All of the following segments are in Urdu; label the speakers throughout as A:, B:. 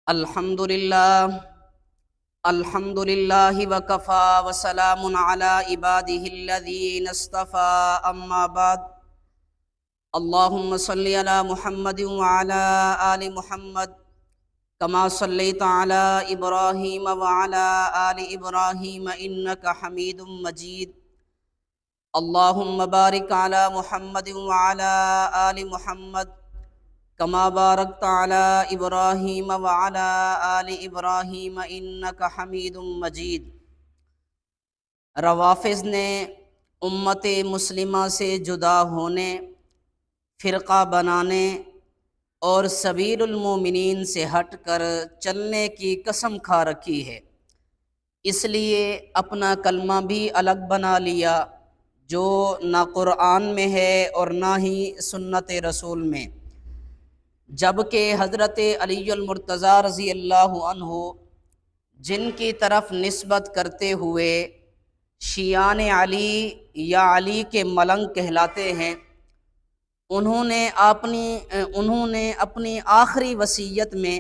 A: الحمد للہ وکفا وسلام علی عبادہ الذین اصطفى اما بعد اللہم صلی علی محمد وعلی آل محمد کما صلیت علی ابراہیم وعلی آل ابراہیم انک حمید مجید اللہم بارک علی محمد وعلی آل محمد کما بارکت علی ابراہیم وعلی آل ابراہیم انک حمید مجید۔ روافض نے امت مسلمہ سے جدا ہونے، فرقہ بنانے اور سبیل المومنین سے ہٹ کر چلنے کی قسم کھا رکھی ہے، اس لیے اپنا کلمہ بھی الگ بنا لیا جو نہ قرآن میں ہے اور نہ ہی سنت رسول میں، جبکہ حضرت علی المرتضیٰ رضی اللہ عنہ جن کی طرف نسبت کرتے ہوئے شیعان علی یا علی کے ملنگ کہلاتے ہیں، انہوں نے اپنی آخری وصیت میں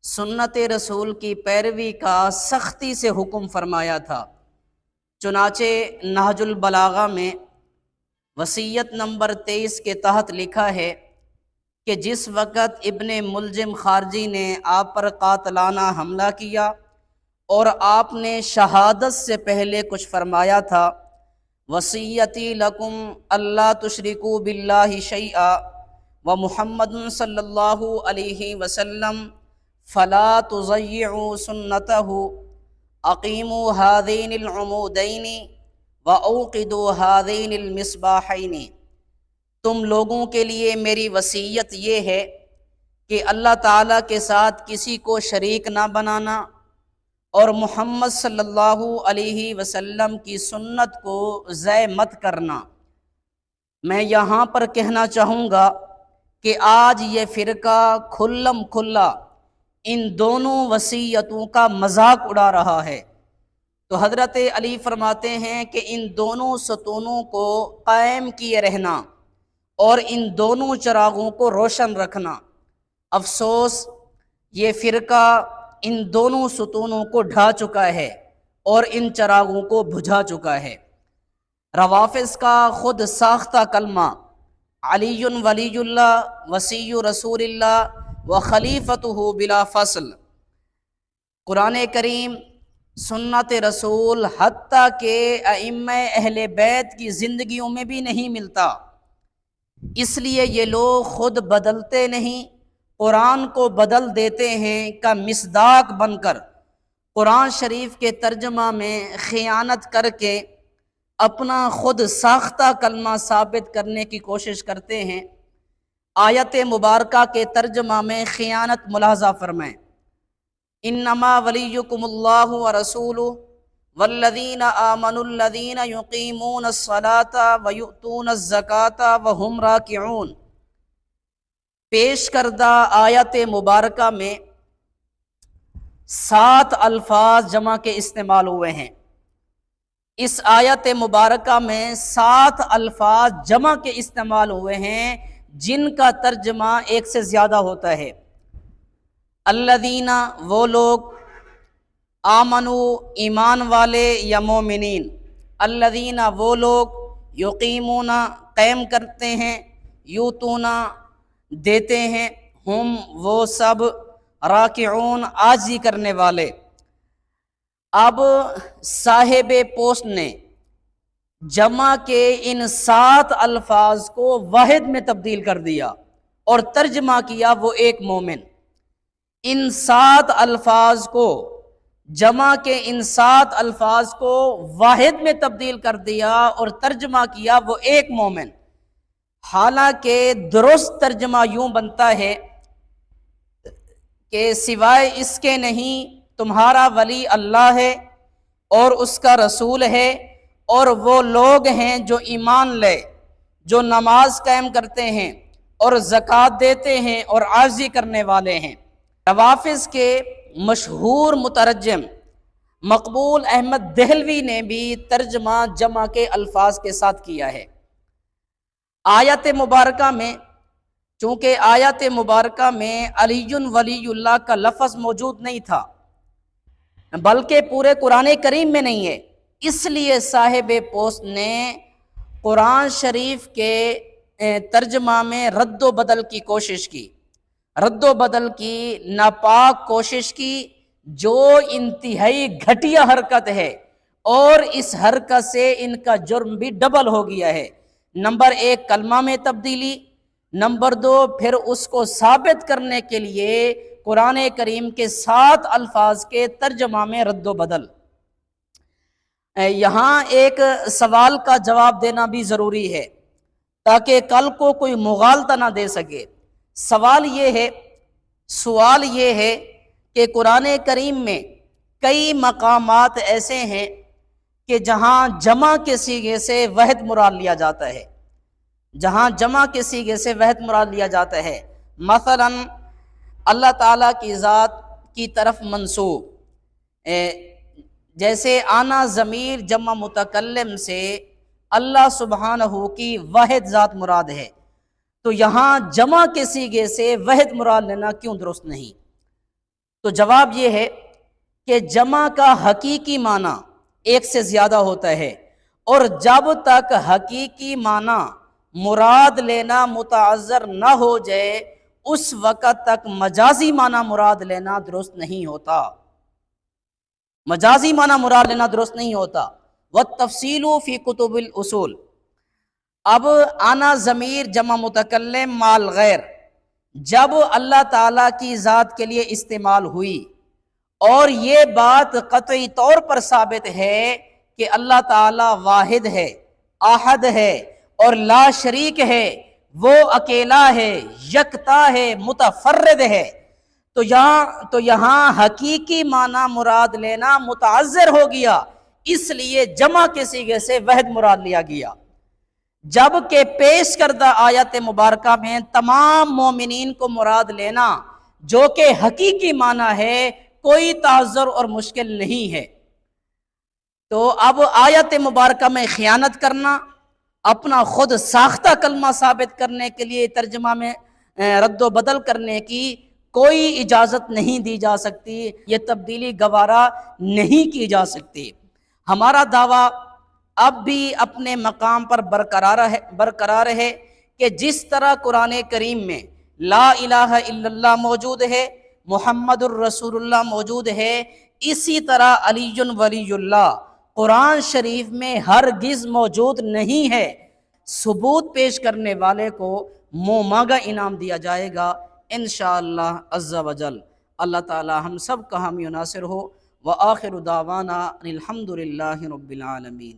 A: سنت رسول کی پیروی کا سختی سے حکم فرمایا تھا۔ چنانچہ نہج البلاغہ میں وصیت نمبر 23 کے تحت لکھا ہے کہ جس وقت ابن ملجم خارجی نے آپ پر قاتلانہ حملہ کیا اور آپ نے شہادت سے پہلے کچھ فرمایا تھا، وصیتی لکم اللہ تشرکوا باللہ شیئا ومحمد صلی اللہ علیہ وسلم فلا تضیعوا سنتہ اقیموا ہذین العمودین واوقدوا ہذین المصباحین۔ تم لوگوں کے لیے میری وصیت یہ ہے کہ اللہ تعالیٰ کے ساتھ کسی کو شریک نہ بنانا اور محمد صلی اللہ علیہ وسلم کی سنت کو ضائع مت کرنا۔ میں یہاں پر کہنا چاہوں گا کہ آج یہ فرقہ کھلم کھلا ان دونوں وصیتوں کا مذاق اڑا رہا ہے، تو حضرت علی فرماتے ہیں کہ ان دونوں ستونوں کو قائم کیے رہنا اور ان دونوں چراغوں کو روشن رکھنا۔ افسوس یہ فرقہ ان دونوں ستونوں کو ڈھا چکا ہے اور ان چراغوں کو بجھا چکا ہے۔ روافض کا خود ساختہ کلمہ علی ولی اللہ وصی رسول اللہ و خلیفتہ بلا فصل، قرآن کریم، سنت رسول، حتیٰ کہ ائمہ اہل بیت کی زندگیوں میں بھی نہیں ملتا، اس لیے یہ لوگ خود بدلتے نہیں، قرآن کو بدل دیتے ہیں کا مصداق بن کر قرآن شریف کے ترجمہ میں خیانت کر کے اپنا خود ساختہ کلمہ ثابت کرنے کی کوشش کرتے ہیں۔ آیت مبارکہ کے ترجمہ میں خیانت ملاحظہ فرمائیں، انما ولیکم اللہ ورسولہ والذین آمنوا الذین یقیمون الصلاۃ ویؤتون الزکاۃ وہم راکعون۔ پیش کردہ آیت مبارکہ میں 7 الفاظ جمع کے استعمال ہوئے ہیں۔ اس آیت مبارکہ میں 7 الفاظ جمع کے استعمال ہوئے ہیں جن کا ترجمہ ایک سے زیادہ ہوتا ہے۔ الذین وہ لوگ، آمنو ایمان والے یا مومنین، الذین وہ لوگ، یقیمون قائم کرتے ہیں، یوتون دیتے ہیں، ہم وہ سب، راکعون عاجزی کرنے والے۔ اب صاحب پوسٹ نے جمع کے ان 7 الفاظ کو واحد میں تبدیل کر دیا اور ترجمہ کیا وہ ایک مومن۔ ان 7 الفاظ کو جمع کے ان 7 الفاظ کو واحد میں تبدیل کر دیا اور ترجمہ کیا وہ ایک مومن، حالانکہ درست ترجمہ یوں بنتا ہے کہ سوائے اس کے نہیں تمہارا ولی اللہ ہے اور اس کا رسول ہے اور وہ لوگ ہیں جو ایمان لے، جو نماز قائم کرتے ہیں اور زکوٰۃ دیتے ہیں اور عاجزی کرنے والے ہیں۔ روافض کے مشہور مترجم مقبول احمد دہلوی نے بھی ترجمہ جمع کے الفاظ کے ساتھ کیا ہے۔ آیت مبارکہ میں چونکہ آیت مبارکہ میں علی ولی اللہ کا لفظ موجود نہیں تھا، بلکہ پورے قرآن کریم میں نہیں ہے، اس لیے صاحب پوسٹ نے قرآن شریف کے ترجمہ میں رد و بدل کی کوشش کی، رد و بدل کی ناپاک کوشش کی، جو انتہائی گھٹیا حرکت ہے، اور اس حرکت سے ان کا جرم بھی ڈبل ہو گیا ہے۔ نمبر 1 کلمہ میں تبدیلی، نمبر 2 پھر اس کو ثابت کرنے کے لیے قرآن کریم کے 7 الفاظ کے ترجمہ میں رد و بدل۔ یہاں ایک سوال کا جواب دینا بھی ضروری ہے تاکہ کل کو کوئی مغالطہ نہ دے سکے۔ سوال یہ ہے کہ قرآن کریم میں کئی مقامات ایسے ہیں کہ جہاں جمع کے صیغے سے وحد مراد لیا جاتا ہے، جہاں جمع کے صیغے سے وحد مراد لیا جاتا ہے۔ مثلا اللہ تعالیٰ کی ذات کی طرف منسوب، جیسے آنا ضمیر جمع متکلم سے اللہ سبحانہ کی واحد ذات مراد ہے، تو یہاں جمع کے صیغے سے وحد مراد لینا کیوں درست نہیں؟ تو جواب یہ ہے کہ جمع کا حقیقی معنی ایک سے زیادہ ہوتا ہے، اور جب تک حقیقی معنی مراد لینا متعذر نہ ہو جائے اس وقت تک مجازی معنی مراد لینا درست نہیں ہوتا، مجازی معنی مراد لینا درست نہیں ہوتا۔ وَالتَّفْصِيلُ فِي كُتُبِ الْأُصُولِ۔ اب آنا ضمیر جمع متکلم مال غیر جب اللہ تعالیٰ کی ذات کے لیے استعمال ہوئی، اور یہ بات قطعی طور پر ثابت ہے کہ اللہ تعالیٰ واحد ہے، احد ہے اور لا شریک ہے، وہ اکیلا ہے، یکتا ہے، متفرد ہے، تو یہاں حقیقی معنی مراد لینا متعذر ہو گیا، اس لیے جمع کے صیغے سے وحد مراد لیا گیا، جبکہ پیش کردہ آیت مبارکہ میں تمام مومنین کو مراد لینا جو کہ حقیقی معنی ہے کوئی تعذر اور مشکل نہیں ہے۔ تو اب آیت مبارکہ میں خیانت کرنا، اپنا خود ساختہ کلمہ ثابت کرنے کے لیے ترجمہ میں رد و بدل کرنے کی کوئی اجازت نہیں دی جا سکتی، یہ تبدیلی گوارا نہیں کی جا سکتی۔ ہمارا دعویٰ اب بھی اپنے مقام پر برقرار ہے کہ جس طرح قرآن کریم میں لا الہ الا اللہ موجود ہے، محمد الرسول اللہ موجود ہے، اسی طرح علی ولی اللہ قرآن شریف میں ہرگز موجود نہیں ہے۔ ثبوت پیش کرنے والے کو منہ مانگا انعام دیا جائے گا انشاءاللہ عز و جل۔ اللہ تعالی ہم سب کا حامی و ناصر ہو۔ وآخر دعوانا الحمدللہ رب العالمین۔